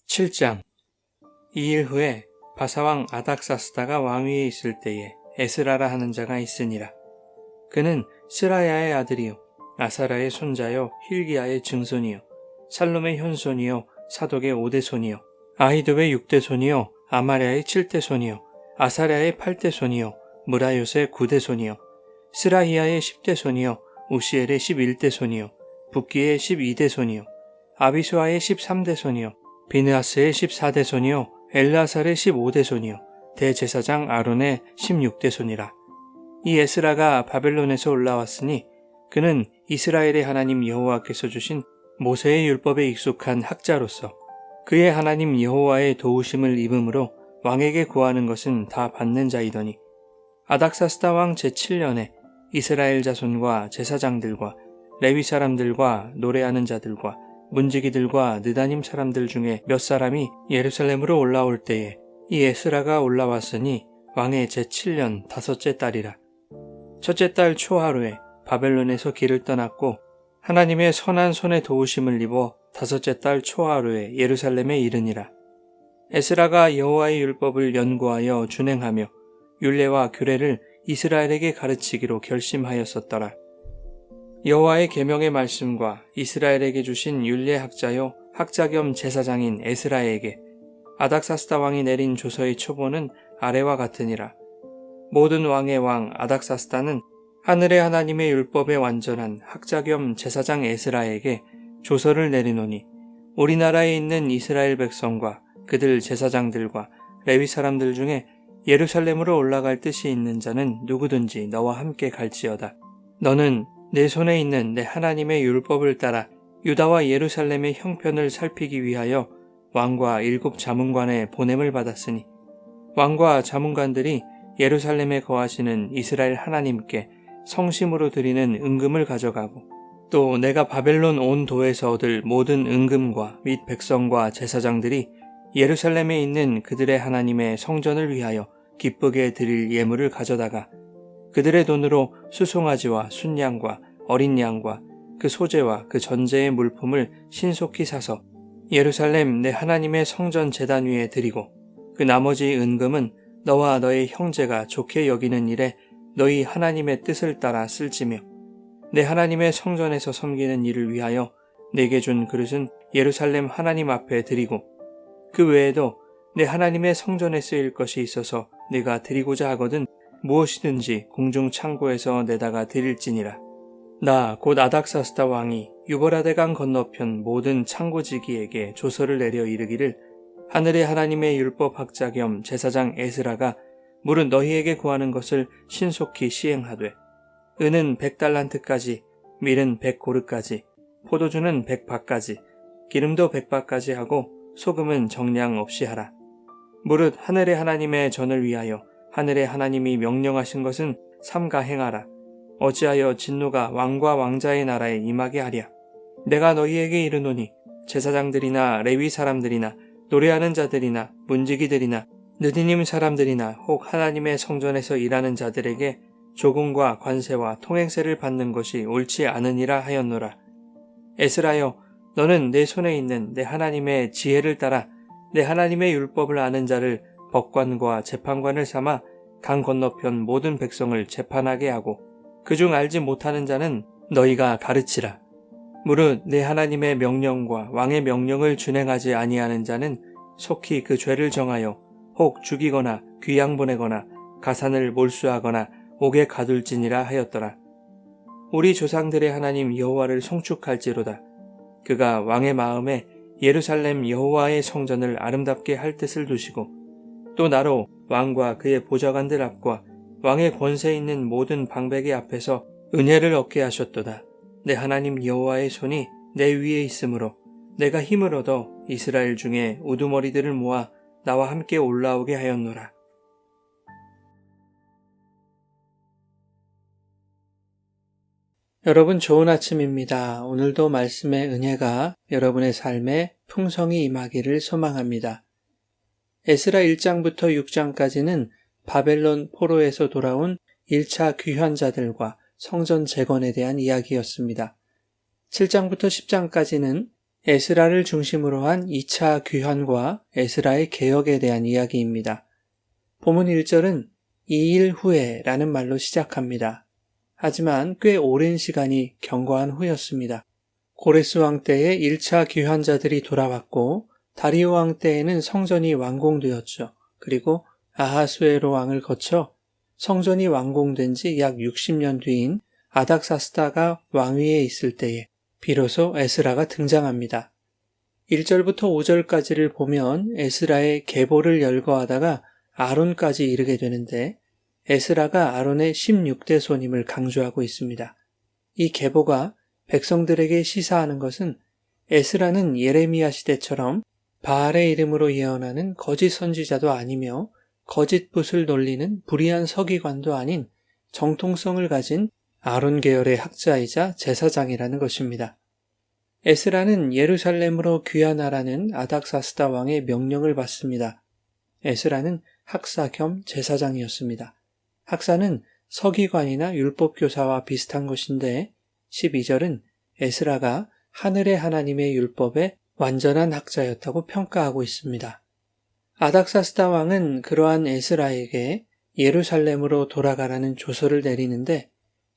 7장. 2일 후에 바사왕 아닥사스다가 왕위에 있을 때에 에스라라 하는 자가 있으니라. 그는 스라야의 아들이요 아사라의 손자요 힐기야의 증손이요 살롬의 현손이요 사독의 5대 손이요 아히도의 6대 손이요 아마랴의 7대 손이요 아사랴의 8대 손이요 무라요의 9대 손이요 스라히야의 10대 손이요 우시엘의 11대 손이요 붓기의 12대 손이요 아비수아의 13대 손이요 비느하스의 14대 손이요 엘라살의 15대 손이요 대제사장 아론의 16대 손이라. 이 에스라가 바벨론에서 올라왔으니 그는 이스라엘의 하나님 여호와께서 주신 모세의 율법에 익숙한 학자로서 그의 하나님 여호와의 도우심을 입음으로 왕에게 구하는 것은 다 받는 자이더니 아닥사스다 왕 제7년에 이스라엘 자손과 제사장들과 레위 사람들과 노래하는 자들과 문지기들과 느다님 사람들 중에 몇 사람이 예루살렘으로 올라올 때에 이 에스라가 올라왔으니 왕의 제7년 5째 달이라. 첫째 달 초하루에 바벨론에서 길을 떠났고 하나님의 선한 손의 도우심을 입어 5째 달 초하루에 예루살렘에 이르니라. 에스라가 여호와의 율법을 연구하여 준행하며 율례와 규례를 이스라엘에게 가르치기로 결심하였었더라. 여호와의 계명의 말씀과 이스라엘에게 주신 율례학자요 학자 겸 제사장인 에스라에게 아닥사스다 왕이 내린 조서의 초본은 아래와 같으니라. 모든 왕의 왕 아닥사스다는 하늘의 하나님의 율법에 완전한 학자 겸 제사장 에스라에게 조서를 내리노니 우리나라에 있는 이스라엘 백성과 그들 제사장들과 레위 사람들 중에 예루살렘으로 올라갈 뜻이 있는 자는 누구든지 너와 함께 갈지어다. 너는 내 손에 있는 내 하나님의 율법을 따라 유다와 예루살렘의 형편을 살피기 위하여 왕과 7 자문관에 보냄을 받았으니 왕과 자문관들이 예루살렘에 거하시는 이스라엘 하나님께 성심으로 드리는 은금을 가져가고 또 내가 바벨론 온 도에서 얻을 모든 은금과 및 백성과 제사장들이 예루살렘에 있는 그들의 하나님의 성전을 위하여 기쁘게 드릴 예물을 가져다가 그들의 돈으로 수송아지와 순양과 어린 양과 그 소재와 그 전제의 물품을 신속히 사서 예루살렘 내 하나님의 성전 제단 위에 드리고 그 나머지 은금은 너와 너의 형제가 좋게 여기는 일에 너희 하나님의 뜻을 따라 쓸지며 내 하나님의 성전에서 섬기는 일을 위하여 내게 준 그릇은 예루살렘 하나님 앞에 드리고 그 외에도 내 하나님의 성전에 쓰일 것이 있어서 네가 드리고자 하거든 무엇이든지 공중 창고에서 내다가 드릴지니라. 나 곧 아닥사스다 왕이 유버라데강 건너편 모든 창고지기에게 조서를 내려 이르기를 하늘의 하나님의 율법학자 겸 제사장 에스라가 물은 너희에게 구하는 것을 신속히 시행하되 은은 100달란트까지 밀은 100고르까지 포도주는 100바까지 기름도 100바까지 하고 소금은 정량 없이 하라. 무릇 하늘의 하나님의 전을 위하여 하늘의 하나님이 명령하신 것은 삼가 행하라. 어찌하여 진노가 왕과 왕자의 나라에 임하게 하랴. 내가 너희에게 이르노니 제사장들이나 레위 사람들이나 노래하는 자들이나 문지기들이나 느디님 사람들이나 혹 하나님의 성전에서 일하는 자들에게 조공과 관세와 통행세를 받는 것이 옳지 않으니라 하였노라. 에스라여, 너는 내 손에 있는 내 하나님의 지혜를 따라 내 하나님의 율법을 아는 자를 법관과 재판관을 삼아 강 건너편 모든 백성을 재판하게 하고 그중 알지 못하는 자는 너희가 가르치라. 무릇 내 하나님의 명령과 왕의 명령을 준행하지 아니하는 자는 속히 그 죄를 정하여 혹 죽이거나 귀양 보내거나 가산을 몰수하거나 옥에 가둘지니라 하였더라. 우리 조상들의 하나님 여호와를 송축할지로다. 그가 왕의 마음에 예루살렘 여호와의 성전을 아름답게 할 뜻을 두시고 또 나로 왕과 그의 보좌관들 앞과 왕의 권세 있는 모든 방백의 앞에서 은혜를 얻게 하셨도다. 내 하나님 여호와의 손이 내 위에 있으므로 내가 힘을 얻어 이스라엘 중에 우두머리들을 모아 나와 함께 올라오게 하였노라. 여러분 좋은 아침입니다. 오늘도 말씀의 은혜가 여러분의 삶에 풍성히 임하기를 소망합니다. 에스라 1장부터 6장까지는 바벨론 포로에서 돌아온 1차 귀환자들과 성전 재건에 대한 이야기였습니다. 7장부터 10장까지는 에스라를 중심으로 한 2차 귀환과 에스라의 개혁에 대한 이야기입니다. 본문 1절은 2일 후에라는 말로 시작합니다. 하지만 꽤 오랜 시간이 경과한 후였습니다. 고레스 왕 때에 1차 귀환자들이 돌아왔고 다리오 왕 때에는 성전이 완공되었죠. 그리고 아하수에로 왕을 거쳐 성전이 완공된 지 약 60년 뒤인 아닥사스다가 왕위에 있을 때에 비로소 에스라가 등장합니다. 1절부터 5절까지를 보면 에스라의 계보를 열거하다가 아론까지 이르게 되는데 에스라가 아론의 16대 손임을 강조하고 있습니다. 이 계보가 백성들에게 시사하는 것은 에스라는 예레미야 시대처럼 바알의 이름으로 예언하는 거짓 선지자도 아니며 거짓 붓을 놀리는 불의한 서기관도 아닌 정통성을 가진 아론 계열의 학자이자 제사장이라는 것입니다. 에스라는 예루살렘으로 귀환하라는 아닥사스다 왕의 명령을 받습니다. 에스라는 학사 겸 제사장이었습니다. 학사는 서기관이나 율법교사와 비슷한 것인데 12절은 에스라가 하늘의 하나님의 율법의 완전한 학자였다고 평가하고 있습니다. 아닥사스다 왕은 그러한 에스라에게 예루살렘으로 돌아가라는 조서를 내리는데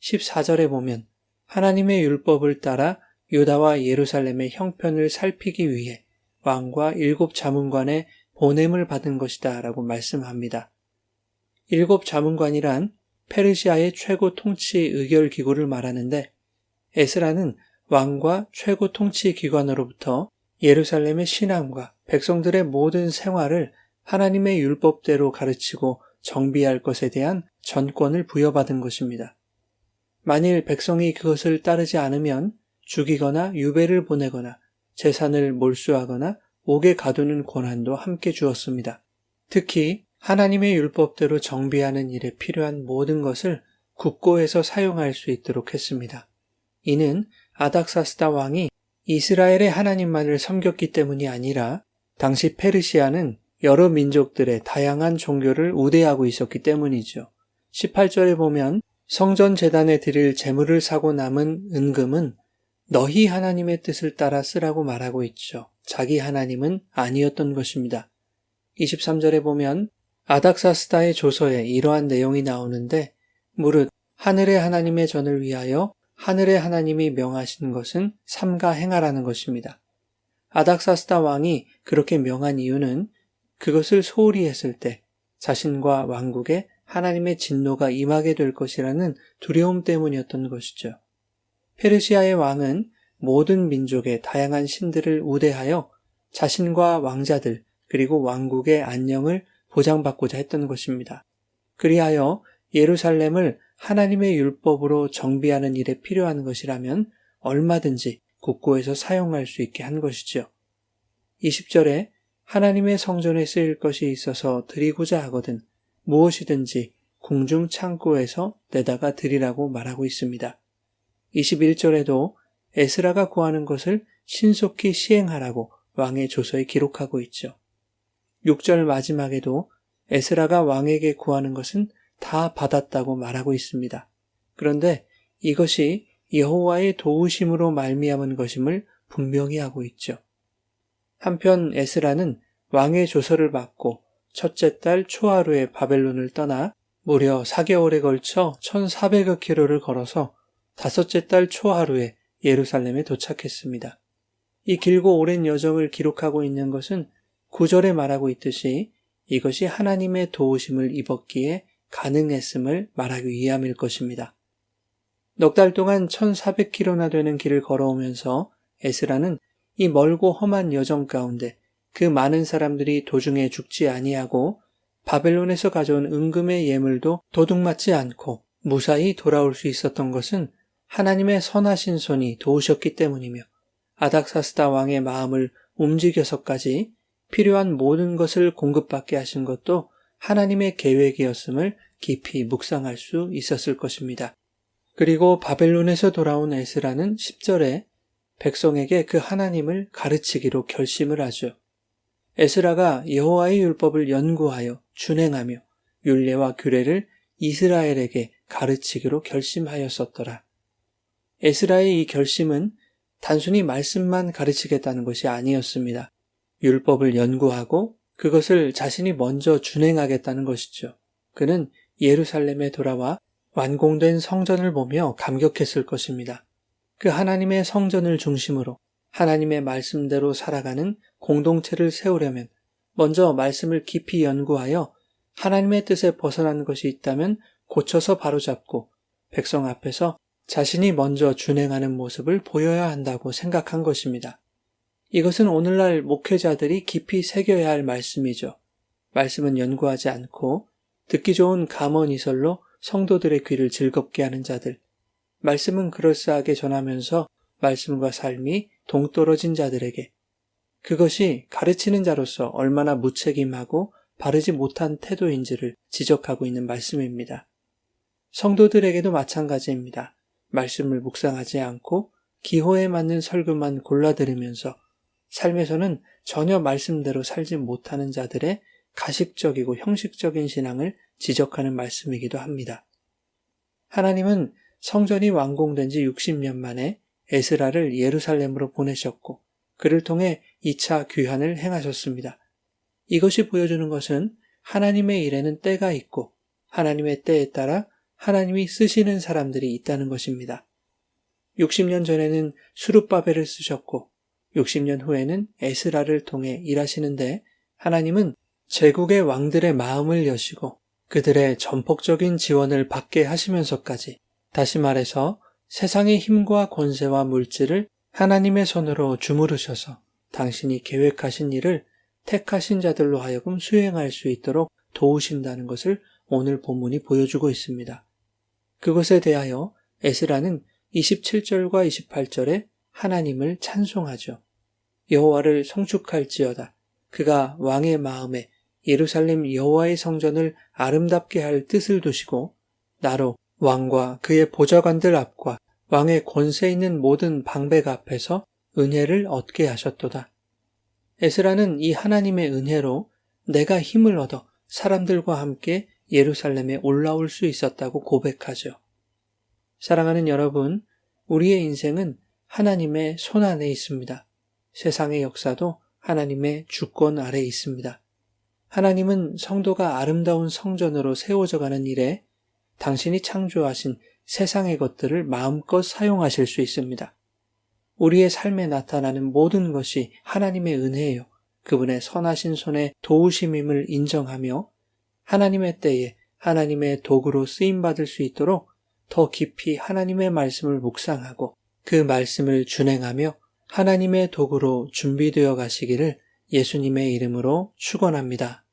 14절에 보면 하나님의 율법을 따라 유다와 예루살렘의 형편을 살피기 위해 왕과 7 자문관의 보냄을 받은 것이다 라고 말씀합니다. 7 자문관이란 페르시아의 최고 통치 의결기구를 말하는데 에스라는 왕과 최고 통치 기관으로부터 예루살렘의 신앙과 백성들의 모든 생활을 하나님의 율법대로 가르치고 정비할 것에 대한 전권을 부여받은 것입니다. 만일 백성이 그것을 따르지 않으면 죽이거나 유배를 보내거나 재산을 몰수하거나 옥에 가두는 권한도 함께 주었습니다. 특히 하나님의 율법대로 정비하는 일에 필요한 모든 것을 국고에서 사용할 수 있도록 했습니다. 이는 아닥사스다 왕이 이스라엘의 하나님만을 섬겼기 때문이 아니라 당시 페르시아는 여러 민족들의 다양한 종교를 우대하고 있었기 때문이죠. 18절에 보면 성전 제단에 드릴 제물을 사고 남은 은금은 너희 하나님의 뜻을 따라 쓰라고 말하고 있죠. 자기 하나님은 아니었던 것입니다. 23절에 보면 아닥사스다의 조서에 이러한 내용이 나오는데 무릇 하늘의 하나님의 전을 위하여 하늘의 하나님이 명하신 것은 삼가 행하라는 것입니다. 아닥사스다 왕이 그렇게 명한 이유는 그것을 소홀히 했을 때 자신과 왕국에 하나님의 진노가 임하게 될 것이라는 두려움 때문이었던 것이죠. 페르시아의 왕은 모든 민족의 다양한 신들을 우대하여 자신과 왕자들 그리고 왕국의 안녕을 보장받고자 했던 것입니다. 그리하여 예루살렘을 하나님의 율법으로 정비하는 일에 필요한 것이라면 얼마든지 국고에서 사용할 수 있게 한 것이죠. 20절에 하나님의 성전에 쓰일 것이 있어서 드리고자 하거든 무엇이든지 궁중 창고에서 내다가 드리라고 말하고 있습니다. 21절에도 에스라가 구하는 것을 신속히 시행하라고 왕의 조서에 기록하고 있죠. 6절 마지막에도 에스라가 왕에게 구하는 것은 다 받았다고 말하고 있습니다. 그런데 이것이 여호와의 도우심으로 말미암은 것임을 분명히 하고 있죠. 한편 에스라는 왕의 조서를 받고 첫째 달 초하루에 바벨론을 떠나 무려 4개월에 걸쳐 1400여 킬로를 걸어서 다섯째 달 초하루에 예루살렘에 도착했습니다. 이 길고 오랜 여정을 기록하고 있는 것은 9절에 말하고 있듯이 이것이 하나님의 도우심을 입었기에 가능했음을 말하기 위함일 것입니다. 넉 달 동안 1400km나 되는 길을 걸어오면서 에스라는 이 멀고 험한 여정 가운데 그 많은 사람들이 도중에 죽지 아니하고 바벨론에서 가져온 은금의 예물도 도둑맞지 않고 무사히 돌아올 수 있었던 것은 하나님의 선하신 손이 도우셨기 때문이며 아닥사스다 왕의 마음을 움직여서까지 필요한 모든 것을 공급받게 하신 것도 하나님의 계획이었음을 깊이 묵상할 수 있었을 것입니다. 그리고 바벨론에서 돌아온 에스라는 10절에 백성에게 그 하나님을 가르치기로 결심을 하죠. 에스라가 여호와의 율법을 연구하여 준행하며 율례와 규례를 이스라엘에게 가르치기로 결심하였었더라. 에스라의 이 결심은 단순히 말씀만 가르치겠다는 것이 아니었습니다. 율법을 연구하고 그것을 자신이 먼저 준행하겠다는 것이죠. 그는 예루살렘에 돌아와 완공된 성전을 보며 감격했을 것입니다. 그 하나님의 성전을 중심으로 하나님의 말씀대로 살아가는 공동체를 세우려면 먼저 말씀을 깊이 연구하여 하나님의 뜻에 벗어난 것이 있다면 고쳐서 바로잡고 백성 앞에서 자신이 먼저 준행하는 모습을 보여야 한다고 생각한 것입니다. 이것은 오늘날 목회자들이 깊이 새겨야 할 말씀이죠. 말씀은 연구하지 않고 듣기 좋은 감언이설로 성도들의 귀를 즐겁게 하는 자들, 말씀은 그럴싸하게 전하면서 말씀과 삶이 동떨어진 자들에게 그것이 가르치는 자로서 얼마나 무책임하고 바르지 못한 태도인지를 지적하고 있는 말씀입니다. 성도들에게도 마찬가지입니다. 말씀을 묵상하지 않고 기호에 맞는 설교만 골라 들으면서 삶에서는 전혀 말씀대로 살지 못하는 자들의 가식적이고 형식적인 신앙을 지적하는 말씀이기도 합니다. 하나님은 성전이 완공된 지 60년 만에 에스라를 예루살렘으로 보내셨고 그를 통해 2차 귀환을 행하셨습니다. 이것이 보여주는 것은 하나님의 일에는 때가 있고 하나님의 때에 따라 하나님이 쓰시는 사람들이 있다는 것입니다. 60년 전에는 수룹바벨을 쓰셨고 60년 후에는 에스라를 통해 일하시는데 하나님은 제국의 왕들의 마음을 여시고 그들의 전폭적인 지원을 받게 하시면서까지 다시 말해서 세상의 힘과 권세와 물질을 하나님의 손으로 주무르셔서 당신이 계획하신 일을 택하신 자들로 하여금 수행할 수 있도록 도우신다는 것을 오늘 본문이 보여주고 있습니다. 그것에 대하여 에스라는 27절과 28절에 하나님을 찬송하죠. 여호와를 송축할지어다. 그가 왕의 마음에 예루살렘 여호와의 성전을 아름답게 할 뜻을 두시고 나로 왕과 그의 보좌관들 앞과 왕의 권세 있는 모든 방백 앞에서 은혜를 얻게 하셨도다. 에스라는 이 하나님의 은혜로 내가 힘을 얻어 사람들과 함께 예루살렘에 올라올 수 있었다고 고백하죠. 사랑하는 여러분, 우리의 인생은 하나님의 손 안에 있습니다. 세상의 역사도 하나님의 주권 아래에 있습니다. 하나님은 성도가 아름다운 성전으로 세워져 가는 일에 당신이 창조하신 세상의 것들을 마음껏 사용하실 수 있습니다. 우리의 삶에 나타나는 모든 것이 하나님의 은혜예요. 그분의 선하신 손의 도우심임을 인정하며 하나님의 때에 하나님의 도구로 쓰임받을 수 있도록 더 깊이 하나님의 말씀을 묵상하고 그 말씀을 준행하며 하나님의 도구로 준비되어 가시기를 예수님의 이름으로 축원합니다.